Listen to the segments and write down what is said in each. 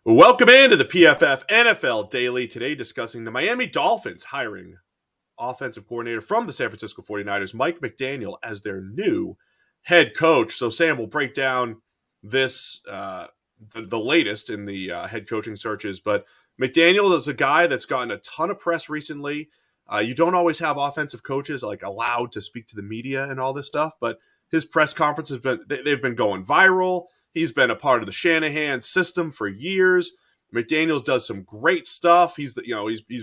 Welcome into the PFF NFL Daily. Today discussing the Miami Dolphins hiring offensive coordinator from the San Francisco 49ers, Mike McDaniel, as their new head coach. So Sam will break down this, the latest in the head coaching searches. But McDaniel is a guy that's gotten a ton of press recently. You don't always have offensive coaches like allowed to speak to the media and all this stuff, but his press conference they've been going viral. He's been a part of the Shanahan system for years. McDaniels does some great stuff. He's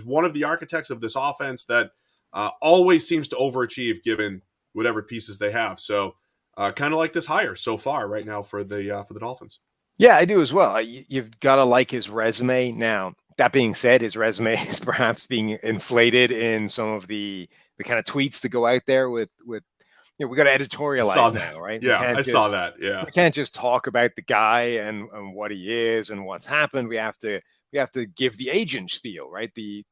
one of the architects of this offense that always seems to overachieve given whatever pieces they have. So kind of like this hire so far right now for the Dolphins. Yeah, I do as well. You've got to like his resume. Now, that being said, his resume is perhaps being inflated in some of the kind of tweets that go out there with we got to editorialize now, right? Yeah, I saw that. Yeah, we can't just talk about the guy and what he is and what's happened. We have to give the agent spiel, right? The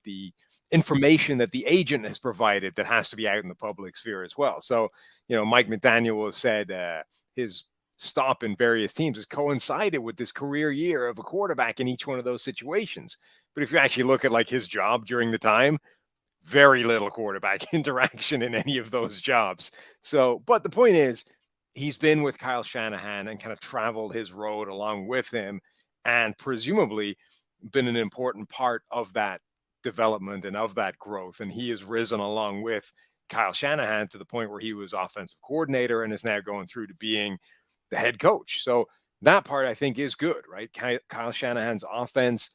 information that the agent has provided that has to be out in the public sphere as well. So, Mike McDaniel has said his stop in various teams has coincided with this career year of a quarterback in each one of those situations. But if you actually look at like his job during the time, very little quarterback interaction in any of those jobs. So, but the point is, he's been with Kyle Shanahan and kind of traveled his road along with him and presumably been an important part of that development and of that growth. And he has risen along with Kyle Shanahan to the point where he was offensive coordinator and is now going through to being the head coach. So that part I think is good, right? Kyle Shanahan's offense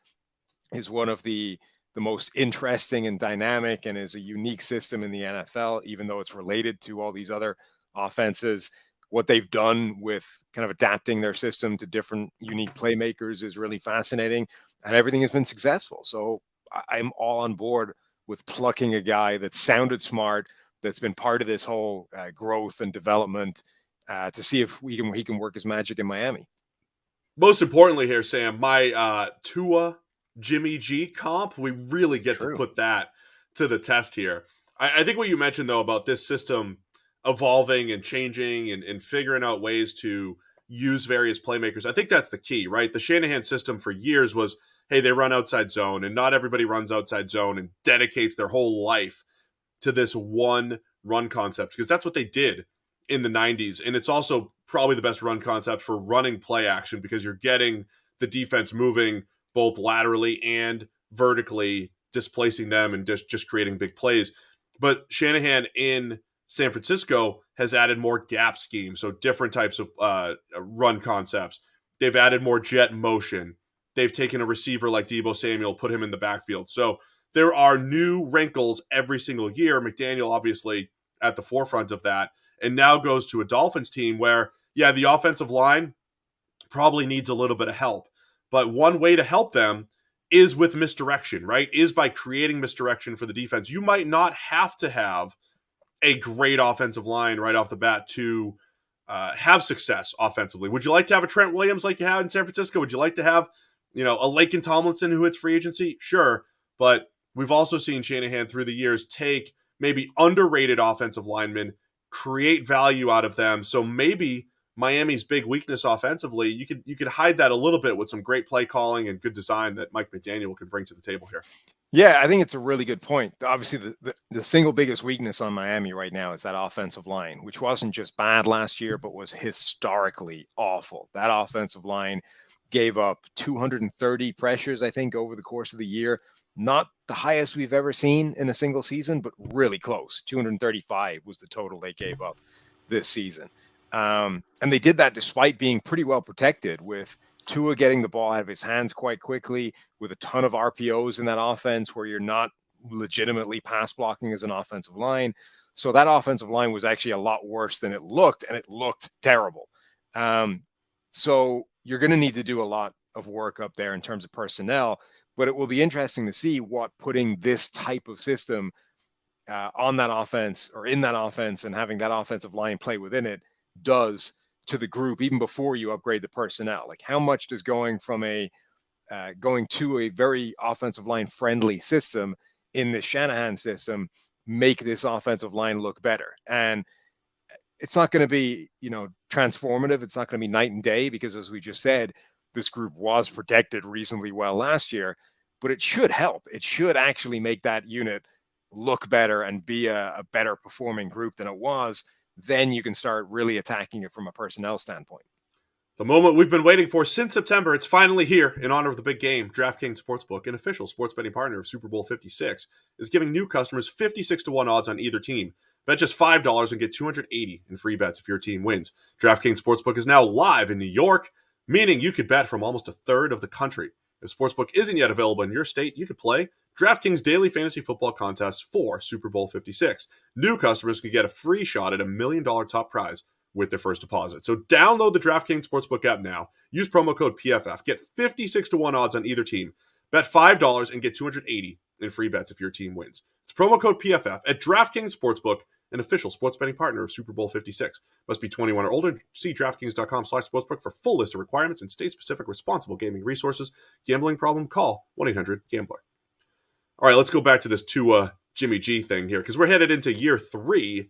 is one of the most interesting and dynamic and is a unique system in the NFL, even though it's related to all these other offenses. What they've done with kind of adapting their system to different unique playmakers is really fascinating, and everything has been successful. So I'm all on board with plucking a guy that sounded smart, that's been part of this whole growth and development to see if he can work his magic in Miami. Most importantly here, Sam, my Tua Jimmy G comp, we really get to put that to the test here. I think what you mentioned, though, about this system evolving and changing and figuring out ways to use various playmakers, I think that's the key, right? The Shanahan system for years was, hey, they run outside zone, and not everybody runs outside zone and dedicates their whole life to this one run concept, because that's what they did in the 90s. And it's also probably the best run concept for running play action because you're getting the defense moving both laterally and vertically, displacing them and just creating big plays. But Shanahan in San Francisco has added more gap schemes, so different types of run concepts. They've added more jet motion. They've taken a receiver like Deebo Samuel, put him in the backfield. So there are new wrinkles every single year. McDaniel obviously at the forefront of that, and now goes to a Dolphins team where, yeah, the offensive line probably needs a little bit of help. But one way to help them is with misdirection, right? Is by creating misdirection for the defense. You might not have to have a great offensive line right off the bat to have success offensively. Would you like to have a Trent Williams like you had in San Francisco? Would you like to have, a Laken Tomlinson who hits free agency? Sure. But we've also seen Shanahan through the years take maybe underrated offensive linemen, create value out of them. So maybe Miami's big weakness offensively, you could hide that a little bit with some great play calling and good design that Mike McDaniel can bring to the table here. Yeah, I think it's a really good point. Obviously, the single biggest weakness on Miami right now is that offensive line, which wasn't just bad last year, but was historically awful. That offensive line gave up 230 pressures, I think, over the course of the year. Not the highest we've ever seen in a single season, but really close. 235 was the total they gave up this season. And they did that despite being pretty well protected, with Tua getting the ball out of his hands quite quickly, with a ton of RPOs in that offense where you're not legitimately pass blocking as an offensive line. So that offensive line was actually a lot worse than it looked, and it looked terrible. So you're going to need to do a lot of work up there in terms of personnel, but it will be interesting to see what putting this type of system on that offense or in that offense and having that offensive line play within it does to the group, even before you upgrade the personnel. Like, how much does going to a very offensive line friendly system in the Shanahan system make this offensive line look better? And it's not going to be, transformative. It's not going to be night and day because, as we just said, this group was protected reasonably well last year, but it should help. It should actually make that unit look better and be a better performing group than it was. Then you can start really attacking it from a personnel standpoint. The moment we've been waiting for since September, it's finally here in honor of the big game. DraftKings Sportsbook, an official sports betting partner of Super Bowl 56, is giving new customers 56-1 odds on either team. Bet just $5 and get $280 in free bets if your team wins. DraftKings Sportsbook is now live in New York, meaning you could bet from almost a third of the country. If Sportsbook isn't yet available in your state, you could play DraftKings Daily Fantasy Football Contest for Super Bowl 56. New customers can get a free shot at $1 million top prize with their first deposit. So download the DraftKings Sportsbook app now. Use promo code PFF. Get 56-1 odds on either team. Bet $5 and get $280 in free bets if your team wins. It's promo code PFF at DraftKings Sportsbook, an official sports betting partner of Super Bowl 56. Must be 21 or older. See DraftKings.com/sportsbook for full list of requirements and state-specific responsible gaming resources. Gambling problem? Call 1-800-GAMBLER. All right, let's go back to this Tua Jimmy G thing here, because we're headed into year 3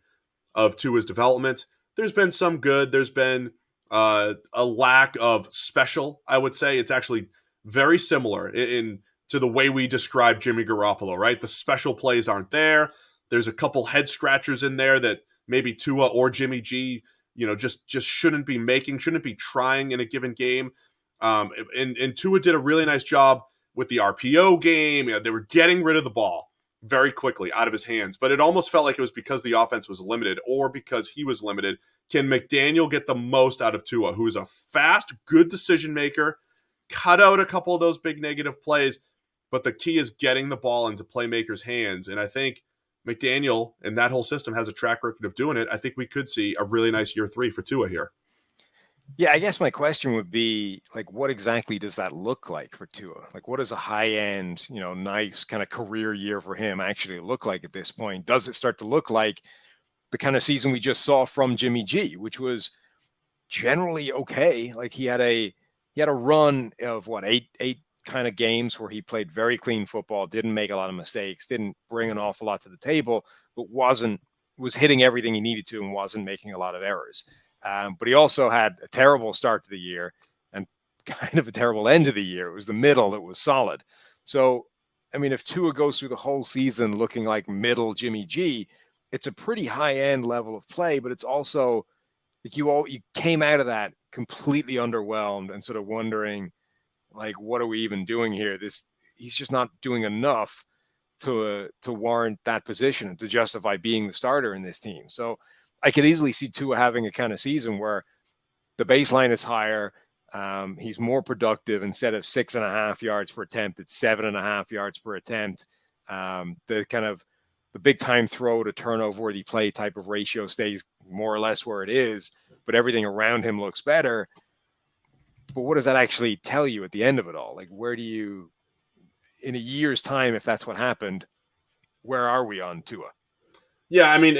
of Tua's development. There's been some good. There's been a lack of special, I would say. It's actually very similar in to the way we describe Jimmy Garoppolo, right? The special plays aren't there. There's a couple head scratchers in there that maybe Tua or Jimmy G, just shouldn't be making, shouldn't be trying in a given game. And Tua did a really nice job with the RPO game. They were getting rid of the ball very quickly out of his hands, but it almost felt like it was because the offense was limited or because he was limited. Can McDaniel get the most out of Tua, who is a fast, good decision maker, cut out a couple of those big negative plays, but the key is getting the ball into playmakers' hands. And I think McDaniel and that whole system has a track record of doing it. I think we could see a really nice year 3 for Tua here. Yeah, I guess my question would be, like, what exactly does that look like for Tua? Like, what does a high-end, nice kind of career year for him actually look like at this point? Does it start to look like the kind of season we just saw from Jimmy G, which was generally okay? Like, he had a run of eight kind of games where he played very clean football, didn't make a lot of mistakes, didn't bring an awful lot to the table, but was hitting everything he needed to and wasn't making a lot of errors. But he also had a terrible start to the year and kind of a terrible end of the year. It was the middle that was solid. So, I mean, if Tua goes through the whole season looking like middle Jimmy G, it's a pretty high-end level of play, but it's also like you came out of that completely underwhelmed and sort of wondering, like, what are we even doing here? He's just not doing enough to warrant that position and to justify being the starter in this team. So I could easily see Tua having a kind of season where the baseline is higher. He's more productive. Instead of 6.5 yards per attempt, it's 7.5 yards per attempt. The big time throw to turnover worthy play type of ratio stays more or less where it is, but everything around him looks better. But what does that actually tell you at the end of it all? Like, where do you, in a year's time, if that's what happened, where are we on Tua? Yeah, I mean,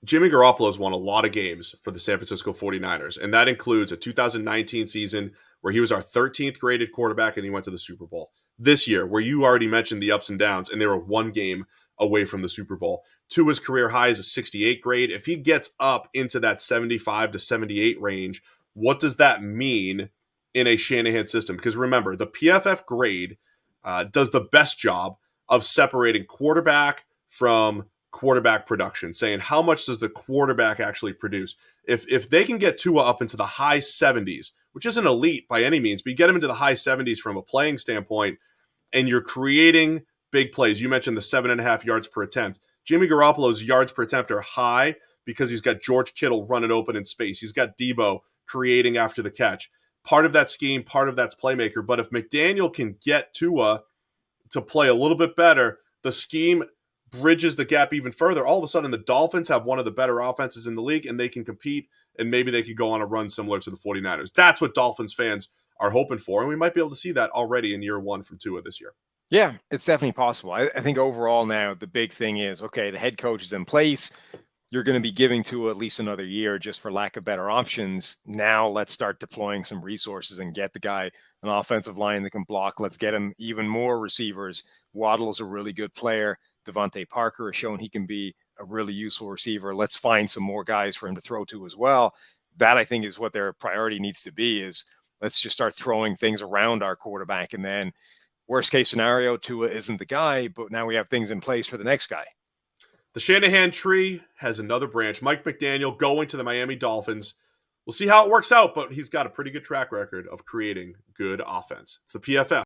Jimmy Garoppolo has won a lot of games for the San Francisco 49ers, and that includes a 2019 season where he was our 13th graded quarterback and he went to the Super Bowl. This year, where you already mentioned the ups and downs, and they were one game away from the Super Bowl. Tua's career high is a 68 grade. If he gets up into that 75 to 78 range, what does that mean in a Shanahan system? Because remember, the PFF grade does the best job of separating quarterback from quarterback production, saying how much does the quarterback actually produce. If they can get Tua up into the high 70s, which isn't elite by any means, but you get him into the high 70s from a playing standpoint, and you're creating big plays. You mentioned the 7.5 yards per attempt. Jimmy Garoppolo's yards per attempt are high because he's got George Kittle running open in space. He's got Debo creating after the catch. Part of that scheme, part of that's playmaker. But if McDaniel can get Tua to play a little bit better, the scheme bridges the gap even further. All of a sudden, the Dolphins have one of the better offenses in the league, and they can compete, and maybe they could go on a run similar to the 49ers. That's what Dolphins fans are hoping for, and we might be able to see that already in year 1 from Tua this year. Yeah, it's definitely possible. I think overall now the big thing is, okay, the head coach is in place. You're going to be giving Tua at least another year just for lack of better options. Now let's start deploying some resources and get the guy an offensive line that can block. Let's get him even more receivers. Waddle's a really good player. Devontae Parker has shown he can be a really useful receiver. Let's find some more guys for him to throw to as well. That, I think, is what their priority needs to be, is let's just start throwing things around our quarterback. And then worst case scenario, Tua isn't the guy, but now we have things in place for the next guy. The Shanahan tree has another branch. Mike McDaniel going to the Miami Dolphins. We'll see how it works out, but he's got a pretty good track record of creating good offense. It's the PFF